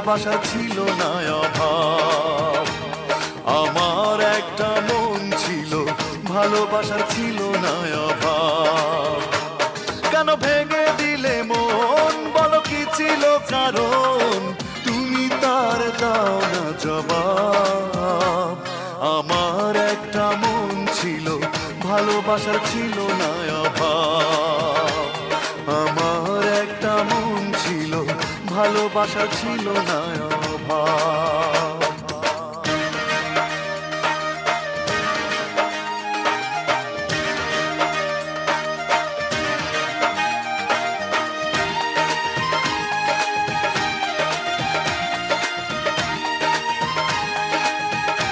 ভালোবাসা ছিল না অভাব। আমার একটা মন ছিল, ভালোবাসা ছিল না অভাব। কেন ভেঙে দিলে মন, বলো কি ছিল কারণ? তুমি তার দাও না জবাব। আমার একটা মন ছিল, ভালোবাসা ছিল না অভাব। আমার একটা মন ছিল, ভালোবাসা ছিল না অভাব।